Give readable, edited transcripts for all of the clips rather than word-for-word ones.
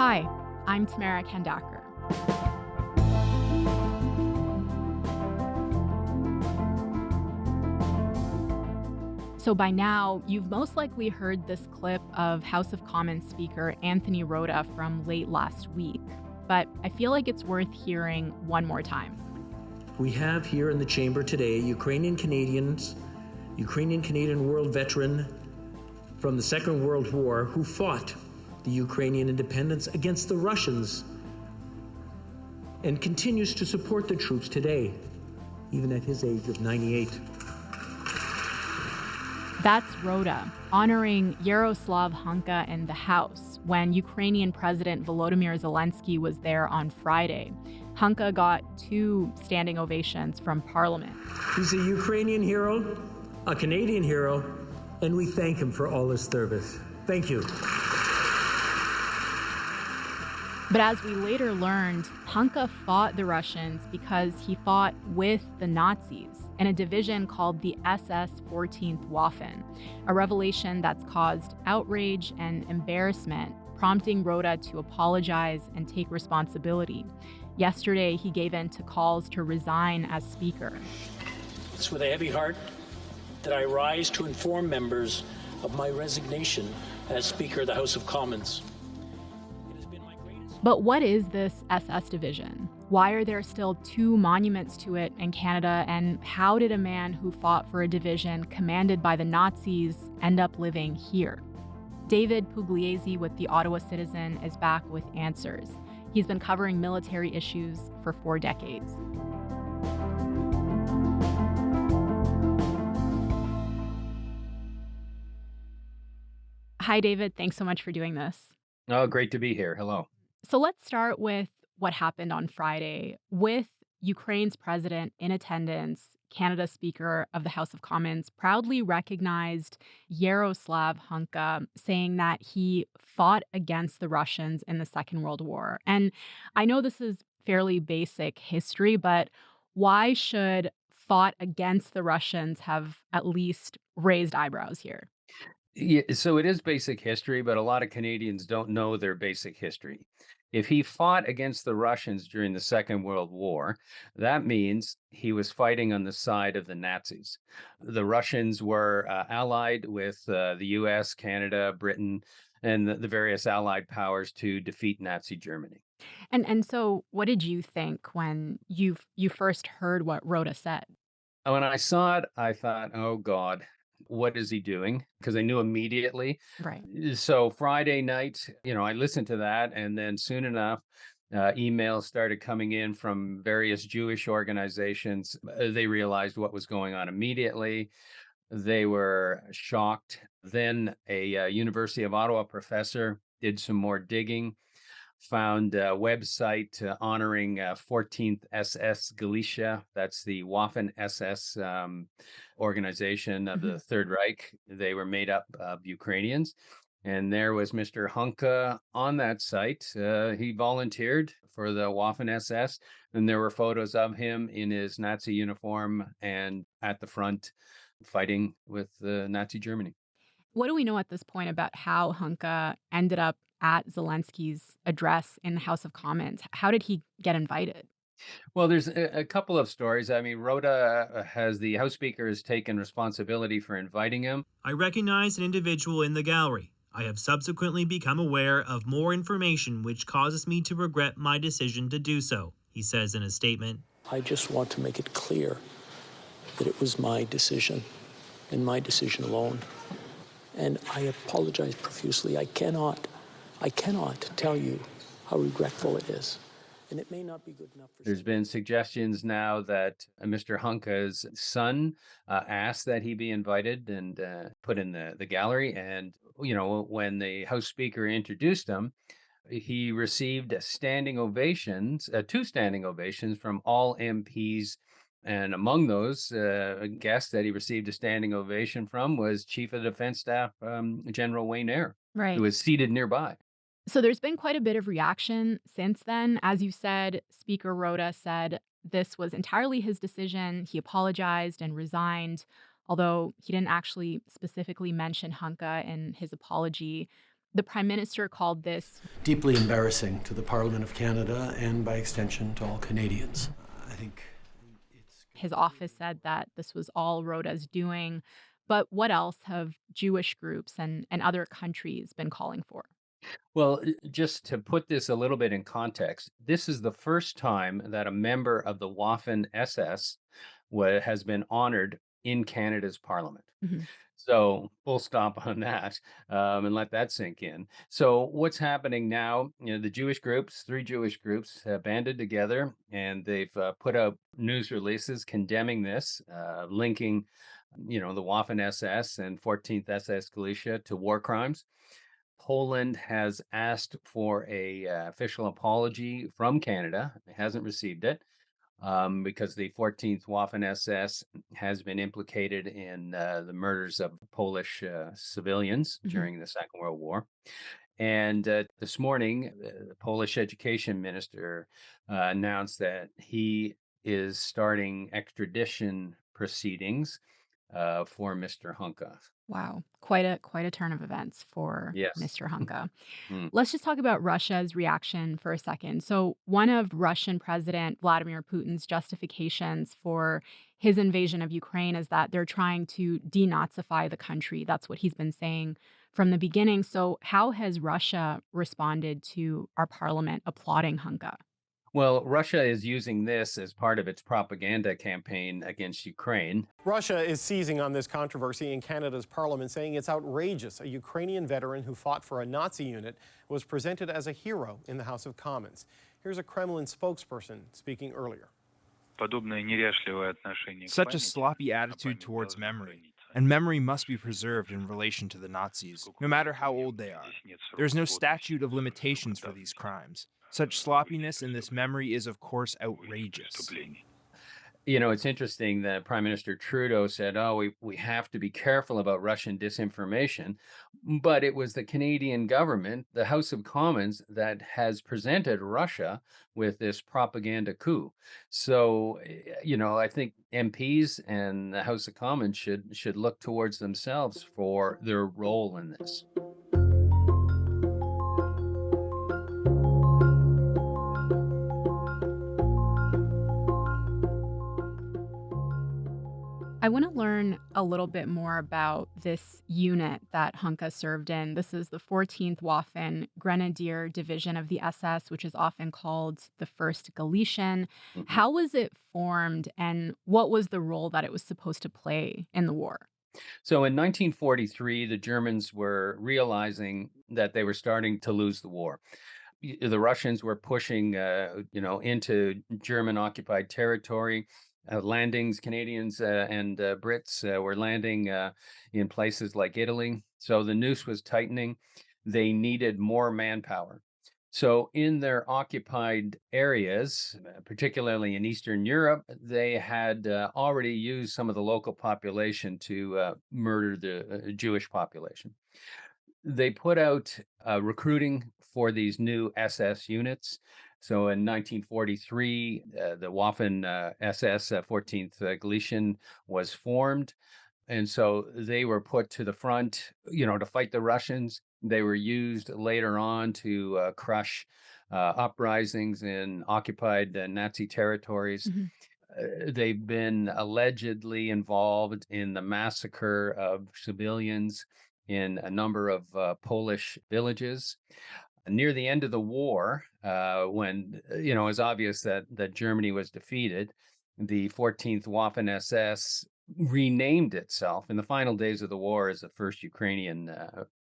Hi, I'm Tamara Kandaker. So by now, you've most likely heard this clip of House of Commons Speaker Anthony Rota from late last week, but I feel like it's worth hearing one more time. We have here in the chamber today Ukrainian Canadian world veteran from the Second World War who fought the Ukrainian independence against the Russians and continues to support the troops today, even at his age of 98. That's Rota, honoring Yaroslav Hunka in the House when Ukrainian President Volodymyr Zelensky was there on Friday. Hunka got 2 standing ovations from Parliament. He's a Ukrainian hero, a Canadian hero, and we thank him for all his service. Thank you. But as we later learned, Hunka fought the Russians because he fought with the Nazis in a division called the SS 14th Waffen, a revelation that's caused outrage and embarrassment, prompting Rota to apologize and take responsibility. Yesterday, he gave in to calls to resign as Speaker. It's with a heavy heart that I rise to inform members of my resignation as Speaker of the House of Commons. But what is this SS division? Why are there still 2 monuments to it in Canada? And how did a man who fought for a division commanded by the Nazis end up living here? David Pugliese with the Ottawa Citizen is back with answers. He's been covering military issues for 4 decades. Hi, David. Thanks so much for doing this. Oh, great to be here. Hello. So let's start with what happened on Friday. With Ukraine's president in attendance, Canada's Speaker of the House of Commons proudly recognized Yaroslav Hunka, saying that he fought against the Russians in the Second World War. And I know this is fairly basic history, but why should fought against the Russians have at least raised eyebrows here? Yeah, so it is basic history, but a lot of Canadians don't know their basic history. If he fought against the Russians during the Second World War, that means he was fighting on the side of the Nazis. The Russians were allied with the US, Canada, Britain, and the various allied powers to defeat Nazi Germany. And so what did you think when you first heard what Rhoda said? When I saw it, I thought, oh God, what is he doing? Because I knew immediately. Right. So Friday night, I listened to that. And then soon enough, emails started coming in from various Jewish organizations. They realized what was going on immediately. They were shocked. Then a University of Ottawa professor did some more digging, found a website honoring 14th SS Galicia. That's the Waffen SS organization of the Third Reich. They were made up of Ukrainians. And there was Mr. Hunka on that site. He volunteered for the Waffen SS. And there were photos of him in his Nazi uniform and at the front fighting with Nazi Germany. What do we know at this point about how Hunka ended up at Zelensky's address in the House of Commons? How did he get invited? Well, there's a couple of stories. I mean, Rhoda the House Speaker has taken responsibility for inviting him. I recognize an individual in the gallery. I have subsequently become aware of more information which causes me to regret my decision to do so, he says in a statement. I just want to make it clear that it was my decision and my decision alone. And I apologize profusely. I cannot tell you how regretful it is. And it may not be good enough for There's been suggestions now that Mr. Hunka's son asked that he be invited and put in the gallery. And, when the House Speaker introduced him, he received 2 standing ovations from all MPs. And among those guests that he received a standing ovation from was Chief of Defense Staff General Wayne Eyre, Right. who was seated nearby. So there's been quite a bit of reaction since then. As you said, Speaker Rota said this was entirely his decision. He apologized and resigned, although he didn't actually specifically mention Hunka in his apology. The Prime Minister called this deeply embarrassing to the Parliament of Canada and, by extension, to all Canadians. I think his office said that this was all Rhoda's doing. But what else have Jewish groups and other countries been calling for? Well, just to put this a little bit in context, this is the first time that a member of the Waffen SS has been honored in Canada's parliament. Mhm. So full stop on that, and let that sink in. So what's happening now? The Jewish groups, three Jewish groups, have banded together, and they've put out news releases condemning this, linking, the Waffen SS and 14th SS Galicia to war crimes. Poland has asked for a official apology from Canada. It hasn't received it because the 14th Waffen SS has been implicated in the murders of Polish civilians Mhm. during the Second World War. And this morning, the Polish education minister announced that he is starting extradition proceedings for Mr. Hunka. Wow, quite a turn of events for Yes. Mr. Hunka. Mm. Let's just talk about Russia's reaction for a second. So, one of Russian President Vladimir Putin's justifications for his invasion of Ukraine is that they're trying to denazify the country. That's what he's been saying from the beginning. So, how has Russia responded to our parliament applauding Hunka? Well, Russia is using this as part of its propaganda campaign against Ukraine. Russia is seizing on this controversy in Canada's parliament, saying it's outrageous. A Ukrainian veteran who fought for a Nazi unit was presented as a hero in the House of Commons. Here's a Kremlin spokesperson speaking earlier. Such a sloppy attitude towards memory, and memory must be preserved in relation to the Nazis, no matter how old they are. There is no statute of limitations for these crimes. Such sloppiness in this memory is, of course, outrageous. It's interesting that Prime Minister Trudeau said, oh, we have to be careful about Russian disinformation. But it was the Canadian government, the House of Commons, that has presented Russia with this propaganda coup. So, I think MPs and the House of Commons should look towards themselves for their role in this. I want to learn a little bit more about this unit that Hunka served in. This is the 14th Waffen Grenadier Division of the SS, which is often called the 1st Galician. Mhm. How was it formed, and what was the role that it was supposed to play in the war? So in 1943, the Germans were realizing that they were starting to lose the war. The Russians were pushing, into German-occupied territory. Landings, Canadians and Brits were landing in places like Italy. So the noose was tightening. They needed more manpower. So in their occupied areas, particularly in Eastern Europe, they had already used some of the local population to murder the Jewish population. They put out recruiting for these new SS units. So in 1943, the Waffen SS 14th Galician was formed. And so they were put to the front, to fight the Russians. They were used later on to crush uprisings in occupied Nazi territories. Mhm. They've been allegedly involved in the massacre of civilians in a number of Polish villages. Near the end of the war, when it was obvious that Germany was defeated, the 14th Waffen SS renamed itself in the final days of the war as the First Ukrainian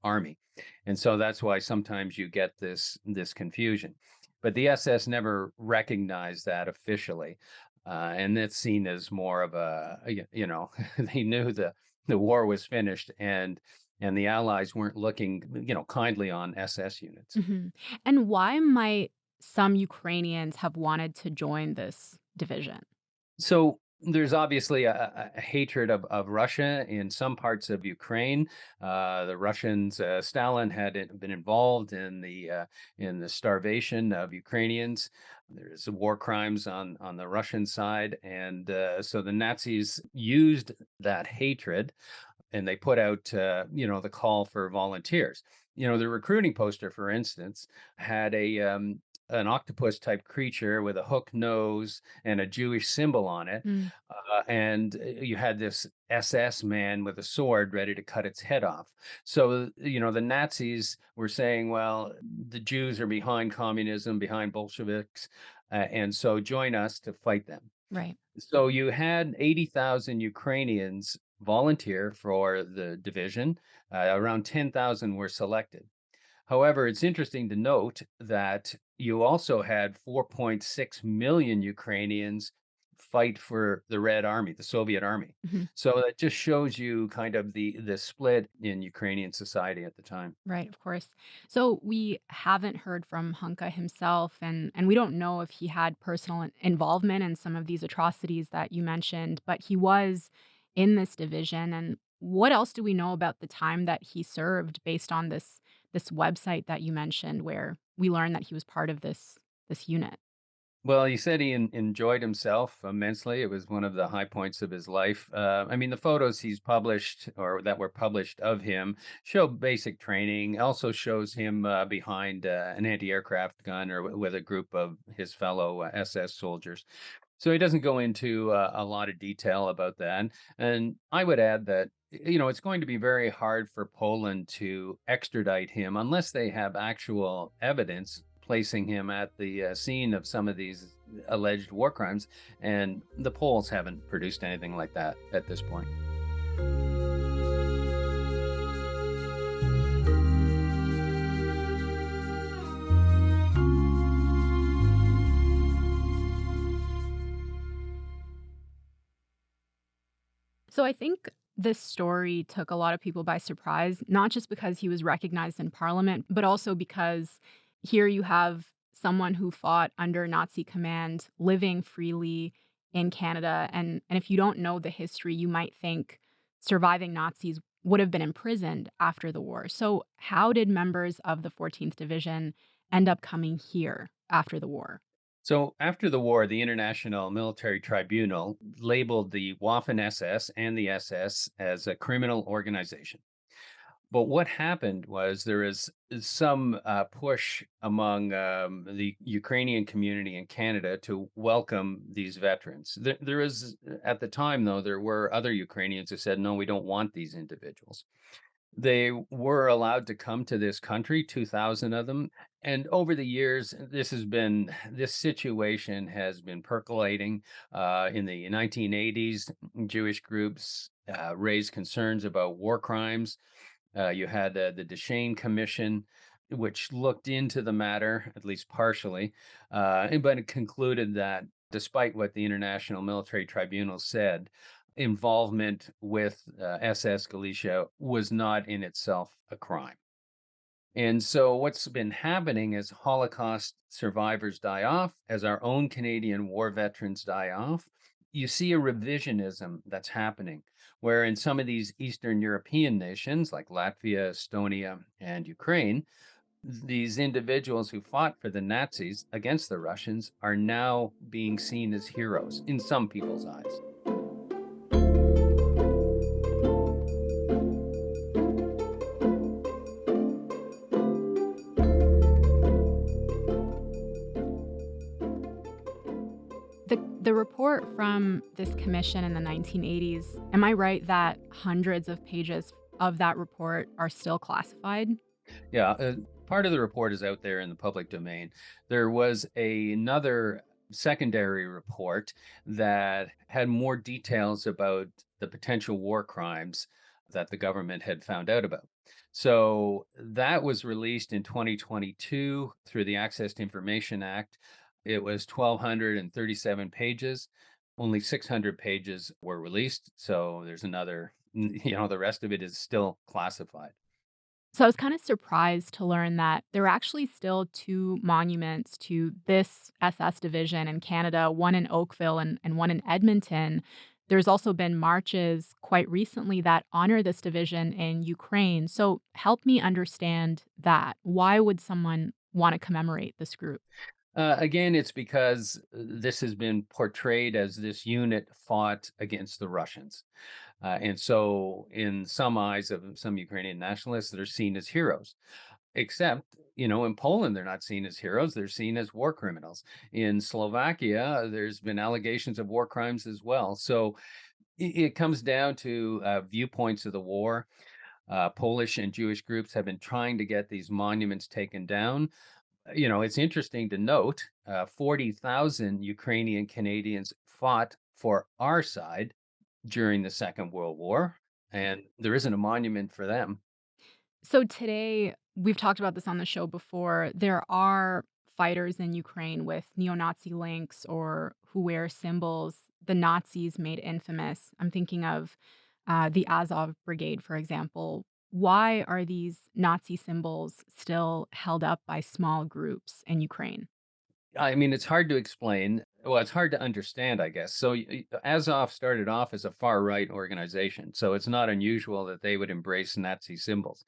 Army, and so that's why sometimes you get this confusion. But the SS never recognized that officially, and it's seen as more of they knew the war was finished, and the Allies weren't looking, kindly on SS units. Mhm. And why might some Ukrainians have wanted to join this division? So there's obviously a hatred of Russia in some parts of Ukraine. The Russians, Stalin had been involved in the starvation of Ukrainians. There's war crimes on the Russian side, and so the Nazis used that hatred, and they put out, the call for volunteers. The recruiting poster, for instance, had an octopus type creature with a hook nose and a Jewish symbol on it. Mm, And you had this SS man with a sword ready to cut its head off. So, the Nazis were saying, well, the Jews are behind communism, behind Bolsheviks, and so join us to fight them. right. So you had 80,000 Ukrainians volunteer for the division. Around 10,000 were selected. However, it's interesting to note that you also had 4.6 million Ukrainians fight for the Red Army, the Soviet Army. Mhm. So that just shows you kind of the split in Ukrainian society at the time. Right, of course. So we haven't heard from Hunka himself, and we don't know if he had personal involvement in some of these atrocities that you mentioned, but he was in this division. And what else do we know about the time that he served based on this website that you mentioned, where we learned that he was part of this unit? Well, he said he enjoyed himself immensely. It was one of the high points of his life. I mean, the photos he's published or that were published of him show basic training. Also shows him behind an anti-aircraft gun or with a group of his fellow SS soldiers. So he doesn't go into a lot of detail about that. And I would add that, it's going to be very hard for Poland to extradite him unless they have actual evidence placing him at the scene of some of these alleged war crimes. And the Poles haven't produced anything like that at this point. So I think this story took a lot of people by surprise, not just because he was recognized in parliament, but also because here you have someone who fought under Nazi command living freely in Canada. And if you don't know the history, you might think surviving Nazis would have been imprisoned after the war. So, how did members of the 14th Division end up coming here after the war? So after the war, the International Military Tribunal labeled the Waffen SS and the SS as a criminal organization. But what happened was there is some push among the Ukrainian community in Canada to welcome these veterans. There is, at the time, though, there were other Ukrainians who said, no, we don't want these individuals. They were allowed to come to this country, 2,000 of them. And over the years, this situation has been percolating. In the 1980s, Jewish groups raised concerns about war crimes. You had the Deschênes Commission, which looked into the matter, at least partially, but it concluded that despite what the International Military Tribunal said, involvement with SS Galicia was not in itself a crime. And so what's been happening as Holocaust survivors die off, as our own Canadian war veterans die off, you see a revisionism that's happening, where in some of these Eastern European nations like Latvia, Estonia, and Ukraine, these individuals who fought for the Nazis against the Russians are now being seen as heroes in some people's eyes. The report from this commission in the 1980s, am I right that hundreds of pages of that report are still classified? Yeah, part of the report is out there in the public domain. There was another secondary report that had more details about the potential war crimes that the government had found out about. So that was released in 2022 through the Access to Information Act. It was 1,237 pages. Only 600 pages were released. So there's another, the rest of it is still classified. So I was kind of surprised to learn that there are actually still two monuments to this SS division in Canada, one in Oakville and one in Edmonton. There's also been marches quite recently that honor this division in Ukraine. So help me understand that. Why would someone want to commemorate this group? Again, it's because this has been portrayed as this unit fought against the Russians. And so, in some eyes of some Ukrainian nationalists, they're seen as heroes. Except, in Poland, they're not seen as heroes. They're seen as war criminals. In Slovakia, there's been allegations of war crimes as well. So it comes down to viewpoints of the war. Polish and Jewish groups have been trying to get these monuments taken down. It's interesting to note 40,000 Ukrainian Canadians fought for our side during the Second World War, and there isn't a monument for them. So today, we've talked about this on the show before. There are fighters in Ukraine with neo-Nazi links or who wear symbols the Nazis made infamous. I'm thinking of the Azov Brigade, for example. Why are these Nazi symbols still held up by small groups in Ukraine? I mean, it's hard to explain. Well, it's hard to understand, I guess. So Azov started off as a far right organization, so it's not unusual that they would embrace Nazi symbols.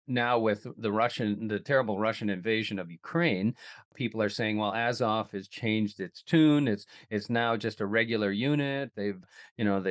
Now, with the terrible Russian invasion of Ukraine, people are saying, well, Azov has changed its tune. It's now just a regular unit. They've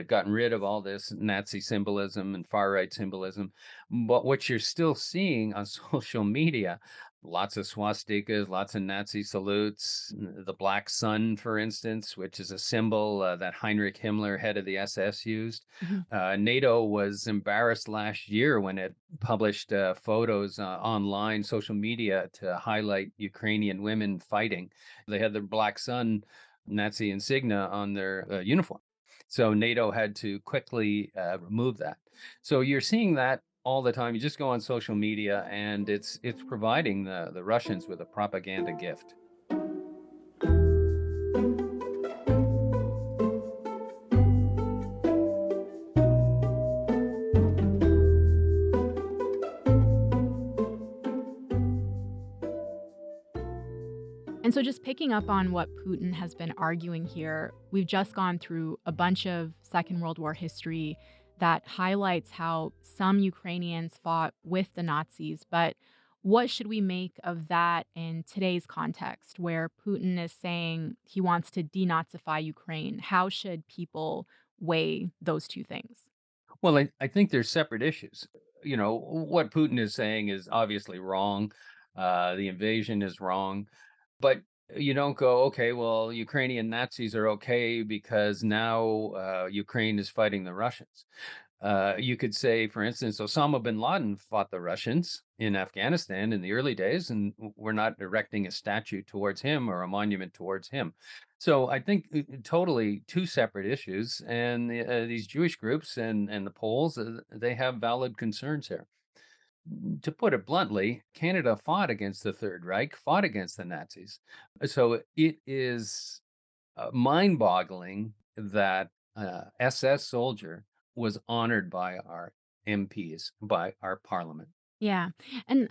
gotten rid of all this Nazi symbolism and far right symbolism. But what you're still seeing on social media, lots of swastikas, lots of Nazi salutes, the black sun, for instance, which is a symbol that Heinrich Himmler, head of the SS, used. Mhm. NATO was embarrassed last year when it published photos online, social media, to highlight Ukrainian women fighting. They had the black sun Nazi insignia on their uniform. So NATO had to quickly remove that. So you're seeing that all the time. You just go on social media, and it's providing the Russians with a propaganda gift. And so, just picking up on what Putin has been arguing here, we've just gone through a bunch of Second World War history that highlights how some Ukrainians fought with the Nazis. But what should we make of that in today's context, where Putin is saying he wants to denazify Ukraine? How should people weigh those two things? Well, I think there's separate issues. What Putin is saying is obviously wrong. The invasion is wrong. But you don't go, okay, well, Ukrainian Nazis are okay because now Ukraine is fighting the Russians. You could say, for instance, Osama bin Laden fought the Russians in Afghanistan in the early days, and we're not erecting a statue towards him or a monument towards him. So I think totally two separate issues, and these Jewish groups and the Poles, they have valid concerns here. To put it bluntly, Canada fought against the Third Reich, fought against the Nazis. So it is mind-boggling that SS soldier was honored by our MPs, by our parliament. Yeah. And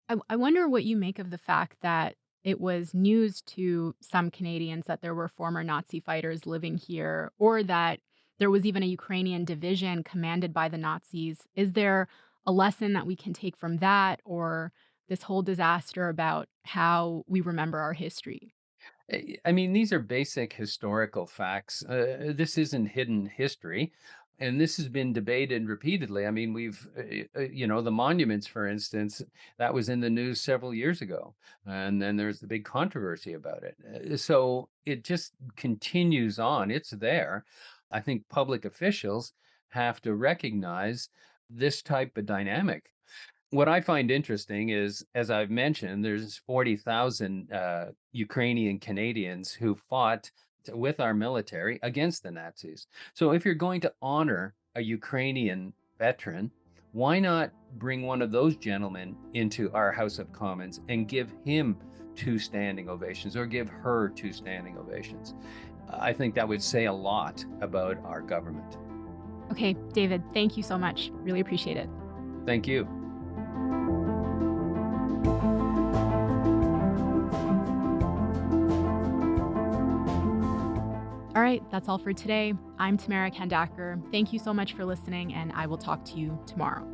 I wonder what you make of the fact that it was news to some Canadians that there were former Nazi fighters living here, or that there was even a Ukrainian division commanded by the Nazis. Is there a lesson that we can take from that, or this whole disaster about how we remember our history? I mean, these are basic historical facts. This isn't hidden history. And this has been debated repeatedly. I mean, the monuments, for instance, that was in the news several years ago. And then there's the big controversy about it. So it just continues on. It's there. I think public officials have to recognize this type of dynamic. What I find interesting is, as I've mentioned, there's 40,000 Ukrainian Canadians who fought with our military against the Nazis. So if you're going to honor a Ukrainian veteran, why not bring one of those gentlemen into our House of Commons and give him 2 standing ovations, or give her 2 standing ovations? I think that would say a lot about our government. Okay, David, thank you so much. Really appreciate it. Thank you. All right, that's all for today. I'm Tamara Kandaker. Thank you so much for listening, and I will talk to you tomorrow.